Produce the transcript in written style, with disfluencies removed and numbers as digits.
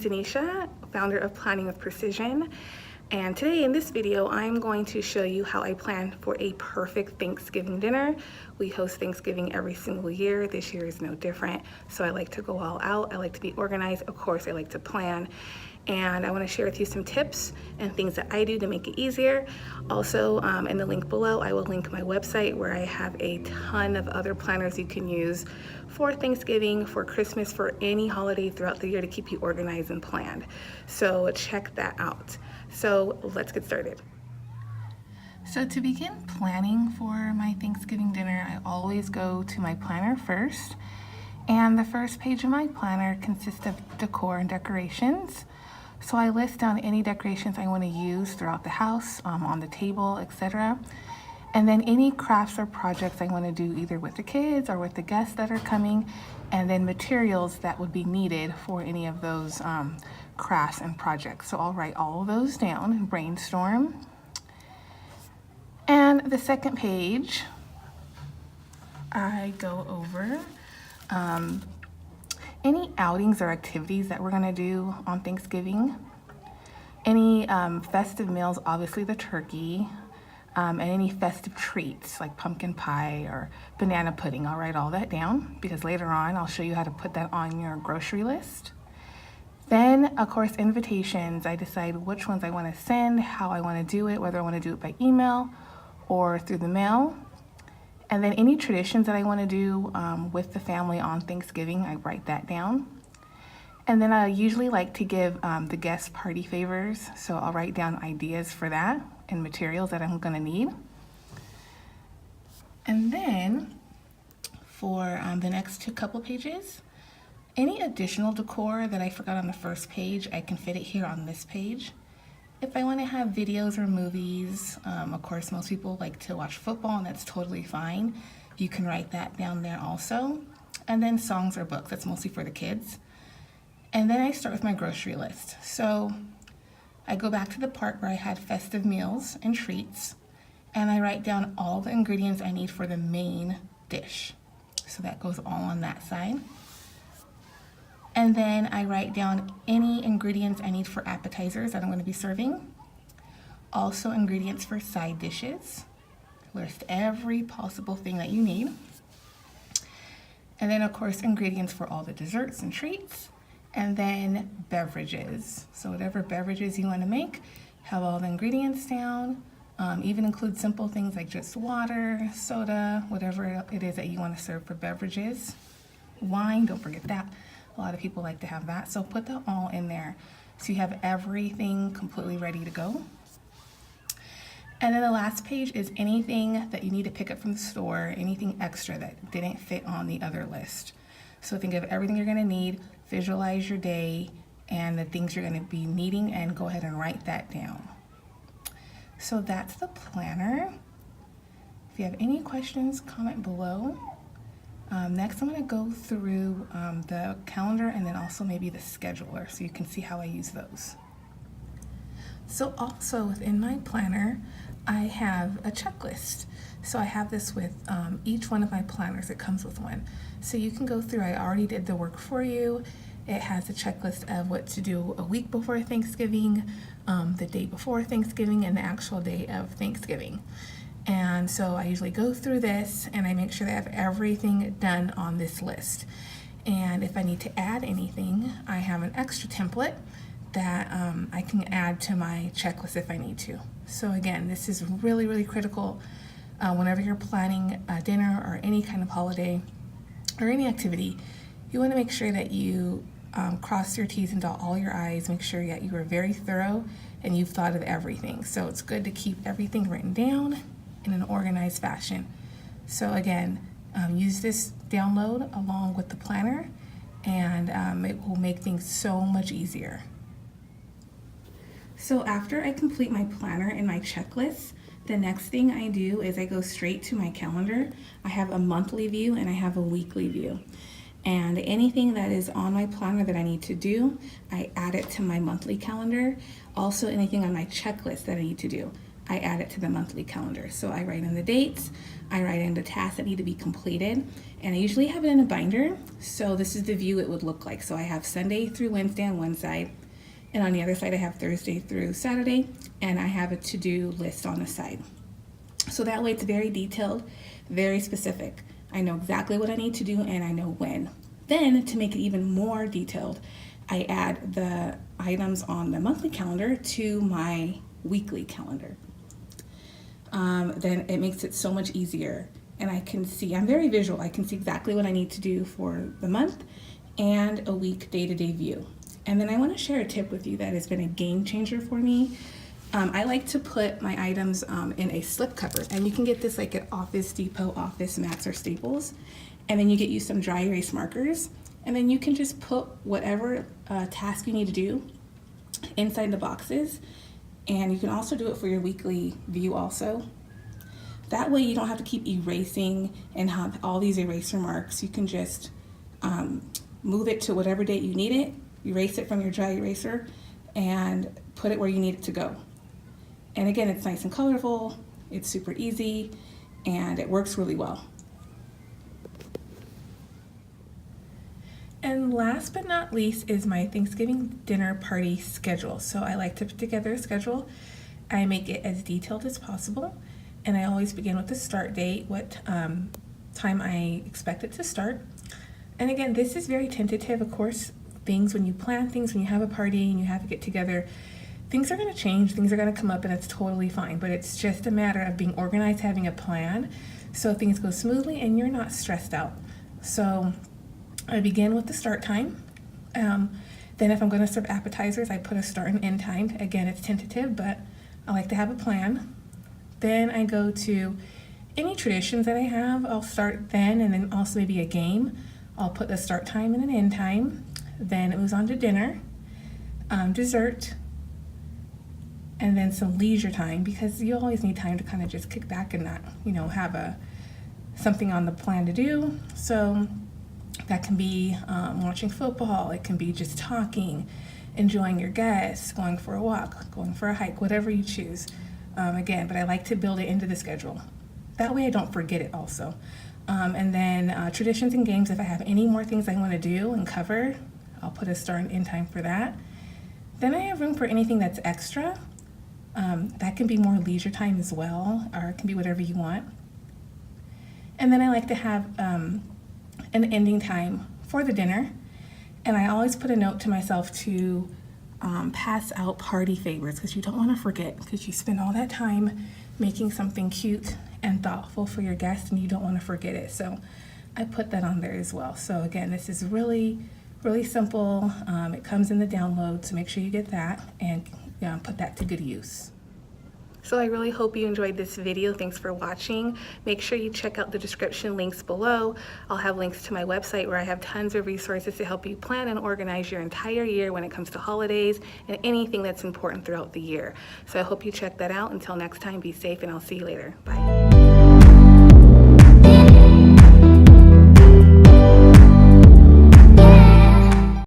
Tanisha, founder of Planning with Precision, and today in this video I'm going to show you how I plan for a perfect Thanksgiving dinner. We host Thanksgiving every single year. This year is no different, so I like to go all out. I like to be organized. Of course, I like to plan, and I want to share with you some tips and things that I do to make it easier. Also, in the link below, I will link my website where I have a ton of other planners you can use for Thanksgiving, for Christmas, for any holiday throughout the year to keep you organized and planned. So check that out. So let's get started. So to begin planning for my Thanksgiving dinner, I always go to my planner first. And the first page of my planner consists of decor and decorations. So I list down any decorations I want to use throughout the house, on the table, etc. And then any crafts or projects I want to do either with the kids or with the guests that are coming, and then materials that would be needed for any of those crafts and projects. So I'll write all of those down and brainstorm. And the second page, I go over any outings or activities that we're gonna do on Thanksgiving. Any festive meals, obviously the turkey, and any festive treats like pumpkin pie or banana pudding. I'll write all that down because later on I'll show you how to put that on your grocery list. Then, of course, invitations. I decide which ones I want to send, how I want to do it, whether I want to do it by email or through the mail. And then any traditions that I want to do with the family on Thanksgiving, I write that down. And then I usually like to give the guests party favors, so I'll write down ideas for that and materials that I'm going to need. And then for the next couple pages, any additional decor that I forgot on the first page, I can fit it here on this page. If I want to have videos or movies, of course, most people like to watch football, and that's totally fine. You can write that down there also. And then songs or books, that's mostly for the kids. And then I start with my grocery list. So I go back to the part where I had festive meals and treats, and I write down all the ingredients I need for the main dish. So that goes all on that side. And then I write down any ingredients I need for appetizers that I'm going to be serving. Also ingredients for side dishes. List every possible thing that you need. And then of course ingredients for all the desserts and treats. And then beverages. So whatever beverages you want to make, have all the ingredients down. Even include simple things like just water, soda, whatever it is that you want to serve for beverages. Wine, don't forget that. A lot of people like to have that, so put that all in there so you have everything completely ready to go. And then the last page is anything that you need to pick up from the store, anything extra that didn't fit on the other list. So think of everything you're going to need, visualize your day and the things you're going to be needing, and go ahead and write that down. So that's the planner. If you have any questions, comment below. Next, I'm going to go through the calendar and then also maybe the scheduler so you can see how I use those. So also within my planner, I have a checklist. So I have this with each one of my planners. It comes with one. So you can go through, I already did the work for you. It has a checklist of what to do a week before Thanksgiving, the day before Thanksgiving, and the actual day of Thanksgiving. And so I usually go through this and I make sure that I have everything done on this list. And if I need to add anything, I have an extra template that I can add to my checklist if I need to. So again, this is really, really critical whenever you're planning a dinner or any kind of holiday or any activity. You want to make sure that you cross your T's and dot all your I's, make sure that you are very thorough and you've thought of everything. So it's good to keep everything written down in an organized fashion. So again, use this download along with the planner, and it will make things so much easier. So after I complete my planner and my checklist, the next thing I do is I go straight to my calendar. I have a monthly view and I have a weekly view. And anything that is on my planner that I need to do, I add it to my monthly calendar. Also anything on my checklist that I need to do, I add it to the monthly calendar. So I write in the dates, I write in the tasks that need to be completed, and I usually have it in a binder. So this is the view it would look like. So I have Sunday through Wednesday on one side, and on the other side I have Thursday through Saturday, and I have a to-do list on the side. So that way it's very detailed, very specific. I know exactly what I need to do and I know when. Then to make it even more detailed, I add the items on the monthly calendar to my weekly calendar. Then it makes it so much easier, and I can see, I'm very visual, I can see exactly what I need to do for the month and a week day-to-day view. And then I want to share a tip with you that has been a game changer for me. I like to put my items in a slipcover, and you can get this like at Office Depot, Office Max, or Staples. And then you get you some dry erase markers, and then you can just put whatever task you need to do inside the boxes. And you can also do it for your weekly view also. That way you don't have to keep erasing and have all these eraser marks. You can just move it to whatever date you need it, erase it from your dry eraser, and put it where you need it to go. And again, it's nice and colorful, it's super easy, and it works really well. And last but not least is my Thanksgiving dinner party schedule. So I like to put together a schedule. I make it as detailed as possible, and I always begin with the start date, what time I expect it to start. And again, this is very tentative. Of course, when you plan things, when you have a party and you have to get together, things are going to change, things are going to come up, and it's totally fine. But it's just a matter of being organized, having a plan, so things go smoothly and you're not stressed out. So I begin with the start time. Then if I'm going to serve appetizers, I put a start and end time. Again, it's tentative, but I like to have a plan. Then I go to any traditions that I have. I'll start then, and then also maybe a game. I'll put the start time and an end time. Then it moves on to dinner, dessert, and then some leisure time, because you always need time to kind of just kick back and not, have something on the plan to do. So that can be watching football, it can be just talking, enjoying your guests, going for a walk, going for a hike, whatever you choose. Again, but I like to build it into the schedule. That way I don't forget it also. And then traditions and games, if I have any more things I want to do and cover, I'll put a start and end time for that. Then I have room for anything that's extra. That can be more leisure time as well, or it can be whatever you want. And then I like to have an ending time for the dinner, and I always put a note to myself to pass out party favors, because you don't want to forget, because you spend all that time making something cute and thoughtful for your guests, and you don't want to forget it. So I put that on there as well. So again, this is really simple. It comes in the download, so make sure you get that and put that to good use. So I really hope you enjoyed this video. Thanks for watching. Make sure you check out the description links below. I'll have links to my website where I have tons of resources to help you plan and organize your entire year when it comes to holidays and anything that's important throughout the year. So I hope you check that out. Until next time, be safe, and I'll see you later. Bye.